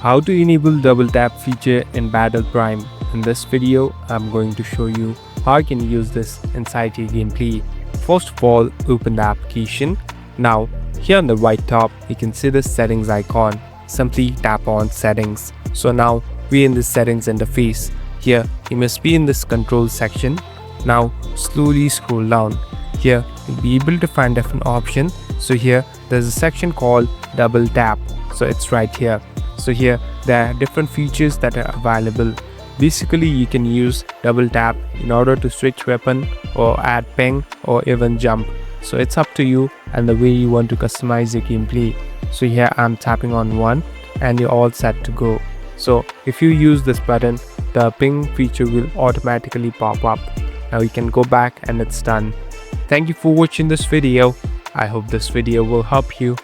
How to enable double tap feature in Battle Prime. In this video, I'm going to show you how you can use this inside your gameplay. First of all, open the application. Now, here on the right top, you can see the settings icon. Simply tap on settings. So now, we're in the settings interface. Here, you must be in this control section. Now, slowly scroll down. Here, you'll be able to find different options. So here, there's a section called double tap. So it's right here. So here there are different features that are available. Basically, you can use double tap in order to switch weapon or add ping or even jump. So it's up to you and the way you want to customize your gameplay. So here I'm tapping on one and you're all set to go. So if you use this button, the ping feature will automatically pop up. Now you can go back and it's done. Thank you for watching this video. I hope this video will help you.